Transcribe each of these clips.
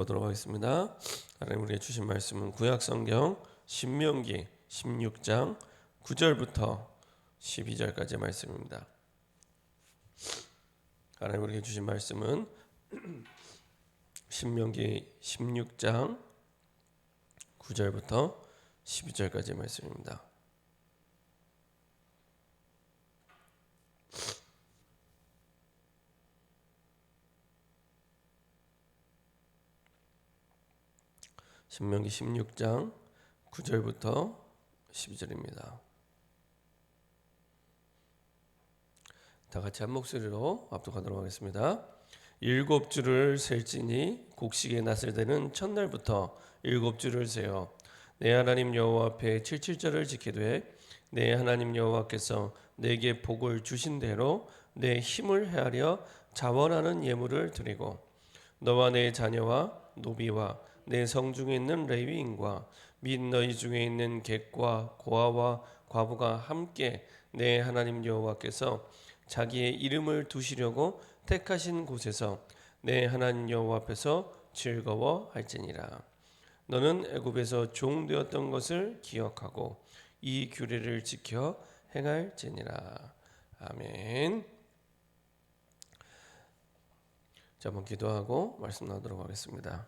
보도록 하겠습니다. 하나님 우리에게 주신 말씀은 구약성경 신명기 16장 9절부터 12절까지의 말씀입니다. 하나님 우리에게 주신 말씀은 신명기 16장 9절부터 12절까지의 말씀입니다. 신명기 16장 9절부터 12절입니다. 다 같이 한 목소리로 압독하도록 하겠습니다. 7주를 셀지니 곡식의 낫을 되는 첫날부터 7주를 세어 내 하나님 여호와 앞에 77절을 지키되 내 하나님 여호와께서 내게 복을 주신 대로 내 힘을 헤아려 자원하는 예물을 드리고 너와 내 자녀와 노비와 내 성중에 있는 레위인과 및 너희 중에 있는 객과 고아와 과부가 함께 내 하나님 여호와께서 자기의 이름을 두시려고 택하신 곳에서 내 하나님 여호와 앞에서 즐거워할지니라. 너는 애굽에서 종되었던 것을 기억하고 이 규례를 지켜 행할지니라. 아멘. 자, 한번 기도하고 말씀 나누도록 하겠습니다.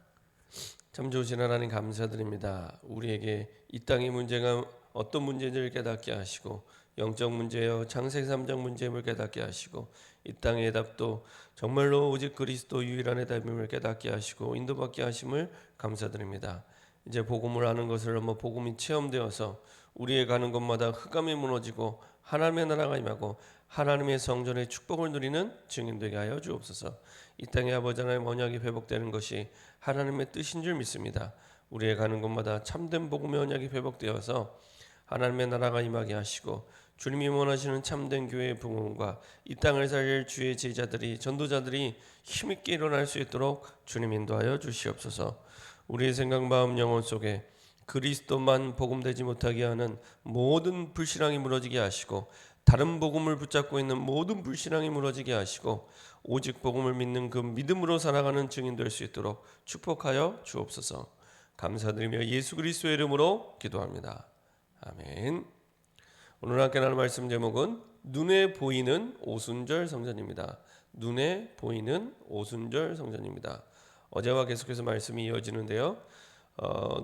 참 좋으신 하나님 감사드립니다. 우리에게 이 땅의 문제가 어떤 문제인지를 깨닫게 하시고 영적 문제요 창세삼적 문제임을 깨닫게 하시고 이 땅의 해답도 정말로 오직 그리스도 유일한 해답임을 깨닫게 하시고 인도받게 하심을 감사드립니다. 이제 복음을 아는 것을 넘어 복음이 체험되어서 우리의 가는 곳마다 흑암이 무너지고 하나님의 나라가 임하고 하나님의 성전의 축복을 누리는 증인 되게 하여 주옵소서. 이 땅의 아버지 하나님의 언약이 회복되는 것이 하나님의 뜻인 줄 믿습니다. 우리의 가는 곳마다 참된 복음의 언약이 회복되어서 하나님의 나라가 임하게 하시고 주님이 원하시는 참된 교회의 부흥과 이 땅을 살릴 주의 제자들이 전도자들이 힘있게 일어날 수 있도록 주님 인도하여 주시옵소서. 우리의 생각 마음 영혼 속에 그리스도만 복음되지 못하게 하는 모든 불신앙이 무너지게 하시고 다른 복음을 붙잡고 있는 모든 불신앙이 무너지게 하시고 오직 복음을 믿는 그 믿음으로 살아가는 증인 될 수 있도록 축복하여 주옵소서. 감사드리며 예수 그리스도의 이름으로 기도합니다. 아멘. 오늘 함께 나눌 말씀 제목은 눈에 보이는 오순절 성전입니다. 눈에 보이는 오순절 성전입니다. 어제와 계속해서 말씀이 이어지는데요.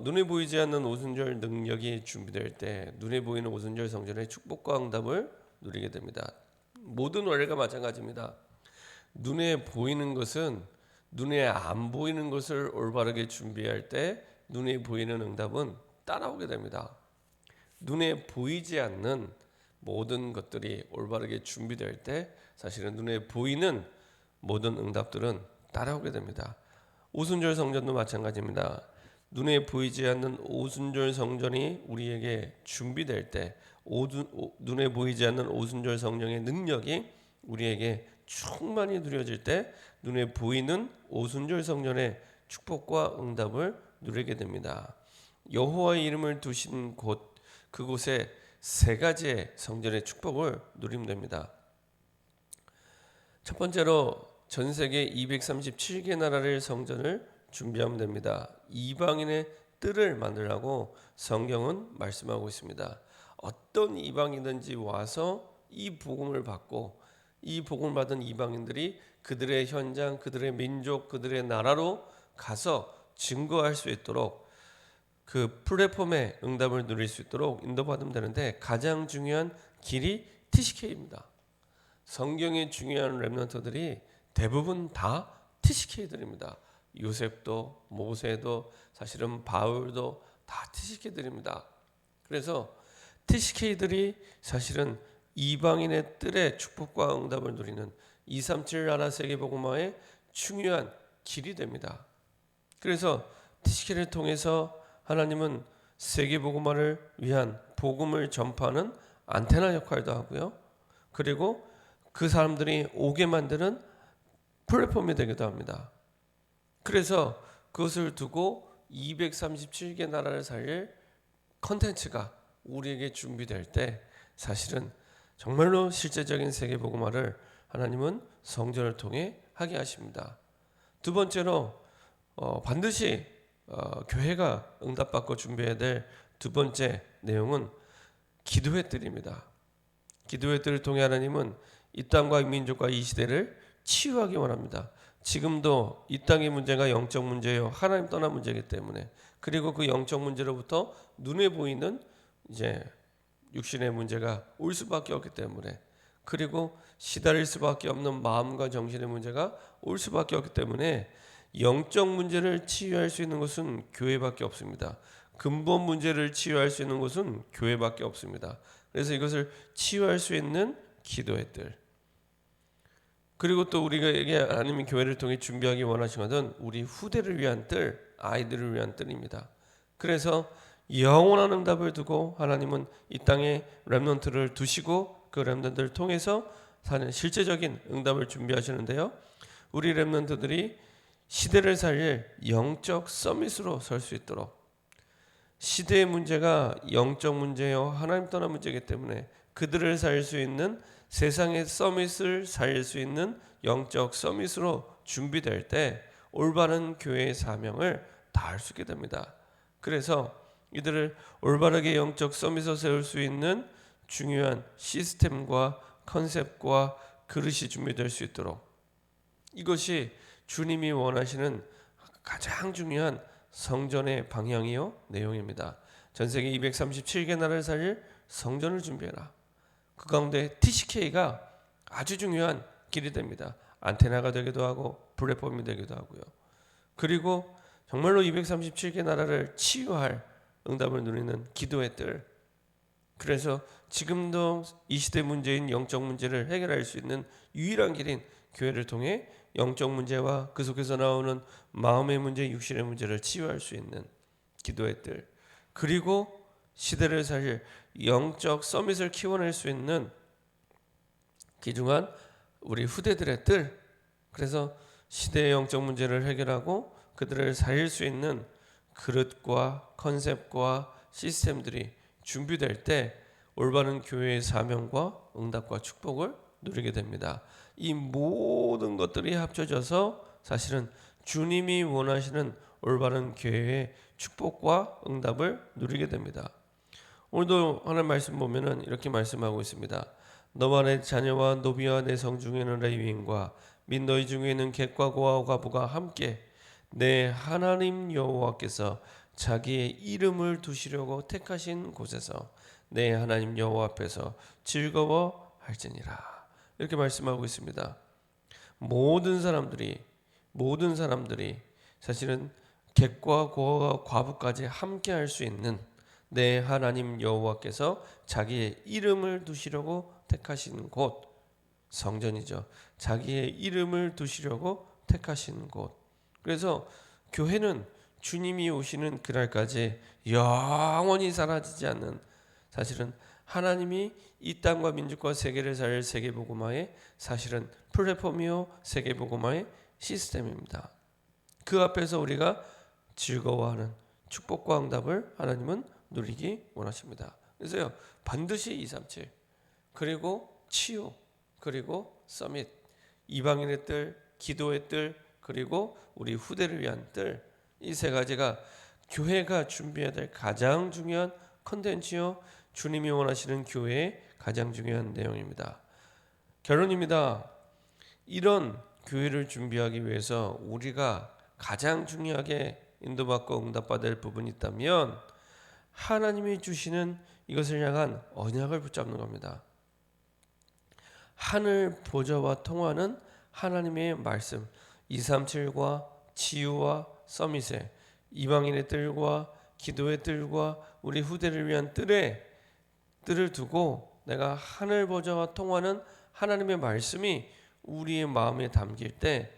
눈에 보이지 않는 오순절 능력이 준비될 때 눈에 보이는 오순절 성전의 축복과 응답을 누리게 됩니다. 모든 원리가 마찬가지입니다. 눈에 보이는 것은 눈에 안 보이는 것을 올바르게 준비할 때 눈에 보이는 응답은 따라오게 됩니다. 눈에 보이지 않는 모든 것들이 올바르게 준비될 때 사실은 눈에 보이는 모든 응답들은 따라오게 됩니다. 오순절 성전도 마찬가지입니다. 눈에 보이지 않는 오순절 성전이 우리에게 준비될 때 눈에 보이지 않는 오순절 성령의 능력이 우리에게 충만히 누려질 때 눈에 보이는 오순절 성전의 축복과 응답을 누리게 됩니다. 여호와의 이름을 두신 곳 그곳에 세 가지의 성전의 축복을 누리면 됩니다. 첫 번째로 전 세계 237개 나라를 성전을 준비하면 됩니다. 이방인의 뜰을 만들라고 성경은 말씀하고 있습니다. 어떤 이방인든지 와서 이 복음을 받고 이 복음을 받은 이방인들이 그들의 현장, 그들의 민족, 그들의 나라로 가서 증거할 수 있도록 그 플랫폼의 응답을 누릴 수 있도록 인도받으면 되는데 가장 중요한 길이 TCK입니다. 성경의 중요한 렘넌트들이 대부분 다 TCK들입니다. 요셉도 모세도 사실은 바울도 다 TCK들입니다. 그래서 TCK들이 사실은 이방인의 뜰의 축복과 응답을 누리는 237 나라 세계복음화의 중요한 길이 됩니다. 그래서 TCK를 통해서 하나님은 세계복음화를 위한 복음을 전파하는 안테나 역할도 하고요. 그리고 그 사람들이 오게 만드는 플랫폼이 되기도 합니다. 그래서 그것을 두고 237개 나라를 살릴 컨텐츠가 우리에게 준비될 때 사실은 정말로 실제적인 세계복음화를 하나님은 성전을 통해 하게 하십니다. 두 번째로 반드시 교회가 응답받고 준비해야 될 두 번째 내용은 기도의 뜰입니다. 기도의 뜰을 통해 하나님은 이 땅과 민족과 이 시대를 치유하기 원합니다. 지금도 이 땅의 문제가 영적 문제요, 하나님 떠난 문제이기 때문에, 그리고 그 영적 문제로부터 눈에 보이는 이제 육신의 문제가 올 수밖에 없기 때문에, 그리고 시달릴 수밖에 없는 마음과 정신의 문제가 올 수밖에 없기 때문에 영적 문제를 치유할 수 있는 것은 교회밖에 없습니다. 근본 문제를 치유할 수 있는 것은 교회밖에 없습니다. 그래서 이것을 치유할 수 있는 기도의 뜰, 그리고 또 우리에게 하나님이 교회를 통해 준비하기 원하시는 것은 우리 후대를 위한 뜰, 아이들을 위한 뜰입니다. 그래서 영원한 응답을 두고 하나님은 이 땅에 렘넌트를 두시고 그 렘넌트를 통해서 사는 실제적인 응답을 준비하시는데요. 우리 렘넌트들이 시대를 살릴 영적 서밋으로 설 수 있도록, 시대의 문제가 영적 문제요, 하나님 떠난 문제이기 때문에 그들을 살릴 수 있는, 세상의 서밋을 살릴 수 있는 영적 서밋으로 준비될 때 올바른 교회의 사명을 다할 수 있게 됩니다. 그래서 이들을 올바르게 영적 서밋을 세울 수 있는 중요한 시스템과 컨셉과 그릇이 준비될 수 있도록, 이것이 주님이 원하시는 가장 중요한 성전의 방향이요, 내용입니다. 전세계 237개 나라를 살릴 성전을 준비해라. 그 가운데 TCK가 아주 중요한 길이 됩니다. 안테나가 되기도 하고 플랫폼이 되기도 하고요. 그리고 정말로 237개 나라를 치유할 응답을 누리는 기도의 뜰. 그래서 지금도 이 시대 문제인 영적 문제를 해결할 수 있는 유일한 길인 교회를 통해 영적 문제와 그 속에서 나오는 마음의 문제, 육신의 문제를 치유할 수 있는 기도의 뜰, 그리고 시대를 살릴 영적 서밋을 키워낼 수 있는 귀중한 우리 후대들의 뜰. 그래서 시대의 영적 문제를 해결하고 그들을 살릴 수 있는 그릇과 컨셉과 시스템들이 준비될 때 올바른 교회의 사명과 응답과 축복을 누리게 됩니다. 이 모든 것들이 합쳐져서 사실은 주님이 원하시는 올바른 교회의 축복과 응답을 누리게 됩니다. 오늘도 하나님 말씀 보면은 이렇게 말씀하고 있습니다. 너와 내 자녀와 노비와 내 성 중에는 레위인과 및 너희 중에는 객과 고아와 과부가 함께 내 하나님 여호와께서 자기의 이름을 두시려고 택하신 곳에서 내 하나님 여호와 앞에서 즐거워할지니라. 이렇게 말씀하고 있습니다. 모든 사람들이 사실은 객과 고아와 과부까지 함께 할 수 있는 내 하나님 여호와께서 자기의 이름을 두시려고 택하신 곳, 성전이죠. 자기의 이름을 두시려고 택하신 곳. 그래서 교회는 주님이 오시는 그날까지 영원히 사라지지 않는, 사실은 하나님이 이 땅과 민족과 세계를 살릴 세계복음화의 사실은 플랫폼이요, 세계복음화의 시스템입니다. 그 앞에서 우리가 즐거워하는 축복과 응답을 하나님은 누리기 원하십니다. 그래서요, 반드시 237, 그리고 치유, 그리고 서밋, 이방인의 뜰, 기도의 뜰, 그리고 우리 후대를 위한 뜰, 이 세 가지가 교회가 준비해야 될 가장 중요한 컨텐츠요, 주님이 원하시는 교회의 가장 중요한 내용입니다. 결론입니다. 이런 교회를 준비하기 위해서 우리가 가장 중요하게 인도받고 응답받을 부분이 있다면 하나님이 주시는 이것을 향한 언약을 붙잡는 겁니다. 하늘 보좌와 통하는 하나님의 말씀, 237과 치유와 서밋에, 이방인의 뜰과 기도의 뜰과 우리 후대를 위한 뜰을 두고 내가 하늘 보좌와 통하는 하나님의 말씀이 우리의 마음에 담길 때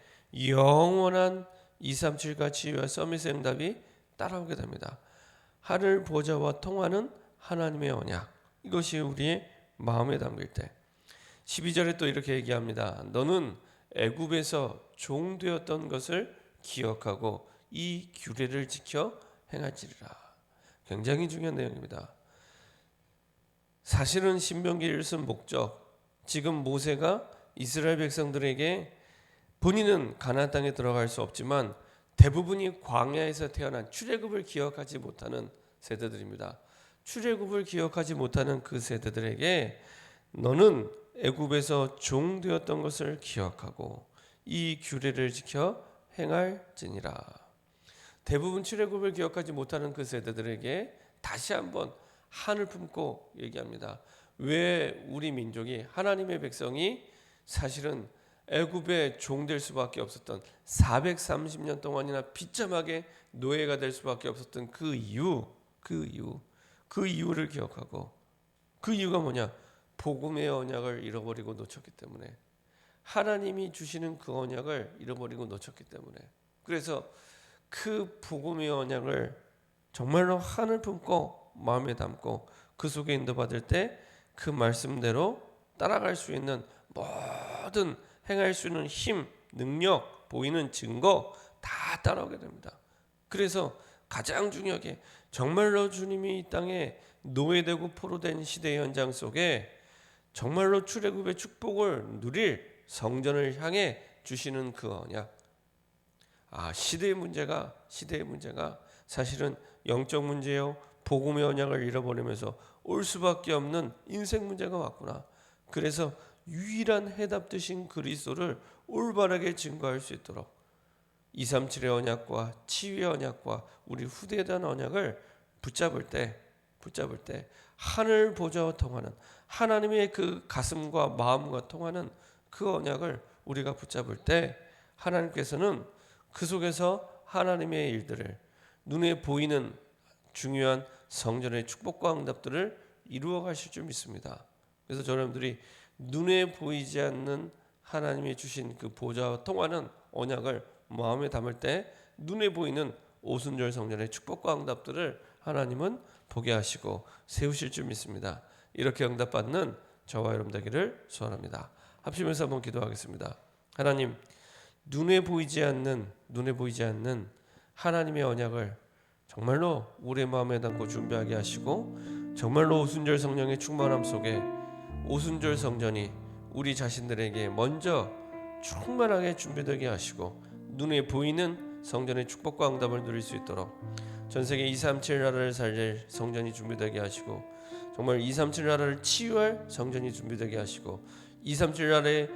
영원한 237과 치유와 서밋의 응답이 따라오게 됩니다. 하늘 보좌와 통하는 하나님의 언약, 이것이 우리의 마음에 담길 때 12절에 또 이렇게 얘기합니다. 너는 애굽에서 종되었던 것을 기억하고 이 규례를 지켜 행할지리라. 굉장히 중요한 내용입니다. 사실은 신명기를 쓴 목적, 지금 모세가 이스라엘 백성들에게 본인은 가나안 땅에 들어갈 수 없지만 대부분이 광야에서 태어난 출애굽을 기억하지 못하는 세대들입니다. 출애굽을 기억하지 못하는 그 세대들에게 너는 애굽에서 종되었던 것을 기억하고 이 규례를 지켜 행할지니라. 대부분 출애굽을 기억하지 못하는 그 세대들에게 다시 한번 한을 품고 얘기합니다. 왜 우리 민족이, 하나님의 백성이 사실은 애굽의 종될 수밖에 없었던 430년 동안이나 비참하게 노예가 될 수밖에 없었던 그 이유를 기억하고, 그 이유가 뭐냐? 복음의 언약을 잃어버리고 놓쳤기 때문에, 하나님이 주시는 그 언약을 잃어버리고 놓쳤기 때문에, 그래서 그 복음의 언약을 정말로 한을 품고 마음에 담고 그 속에 인도받을 때 그 말씀대로 따라갈 수 있는 모든 행할 수 있는 힘, 능력, 보이는 증거 다 따라오게 됩니다. 그래서 가장 중요하게 정말로 주님이 이 땅에 노예되고 포로된 시대 현장 속에 정말로 출애굽의 축복을 누릴 성전을 향해 주시는 그 언약. 시대의 문제가 사실은 영적 문제요, 복음의 언약을 잃어버리면서 올 수밖에 없는 인생 문제가 왔구나. 그래서 유일한 해답 되신 그리스도를 올바르게 증거할 수 있도록 237의 언약과 치유의 언약과 우리 후대에 대한 언약을 붙잡을 때 하늘 보좌와 통하는, 하나님의 그 가슴과 마음과 통하는 그 언약을 우리가 붙잡을 때 하나님께서는 그 속에서 하나님의 일들을, 눈에 보이는 중요한 성전의 축복과 응답들을 이루어 가실 줄 믿습니다. 그래서 여러분들이 눈에 보이지 않는 하나님이 주신 그 보좌와 통하는 언약을 마음에 담을 때 눈에 보이는 오순절 성전의 축복과 응답들을 하나님은 보게 하시고 세우실 줄 믿습니다. 이렇게 응답받는 저와 여러분 되기를 소원합니다. 합심해서 한번 기도하겠습니다. 하나님, 눈에 보이지 않는 하나님의 언약을 정말로 우리의 마음에 담고 준비하게 하시고, 정말로 오순절 성령의 충만함 속에 오순절 성전이 우리 자신들에게 먼저 충만하게 준비되게 하시고, 눈에 보이는 성전의 축복과 응답을 누릴 수 있도록 전세계 237 나라를 살릴 성전이 준비되게 하시고, 정말 237 나라를 치유할 성전이 준비되게 하시고, 237 나라의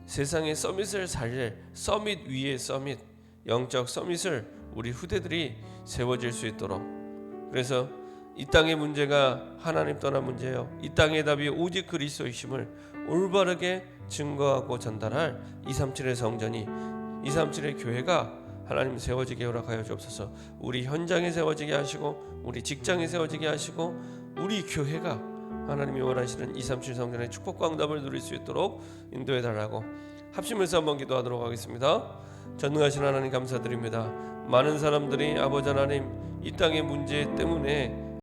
세상의 서밋을 살릴 서밋 위에 서밋, 영적 서밋을 우리 후대들이 세워질 수 있도록, 그래서 이 땅의 문제가 하나님 떠난 문제예요, 이 땅의 답이 오직 그리스도이심을 올바르게 증거하고 전달할 237의 성전이, 237의 교회가 하나님 세워지게 허락하여 주옵소서. 우리 현장에 세워지게 하시고, 우리 직장에 세워지게 하시고, 우리 교회가 하나님이 원하시는 237 성전의 축복과 응답을 누릴 수 있도록 인도해 달라고 합심해서 한번 기도하도록 하겠습니다. 전능하신 하나님 감사드립니다. 많은 사람들이 아버지 하나님 이 땅의 문제 때문에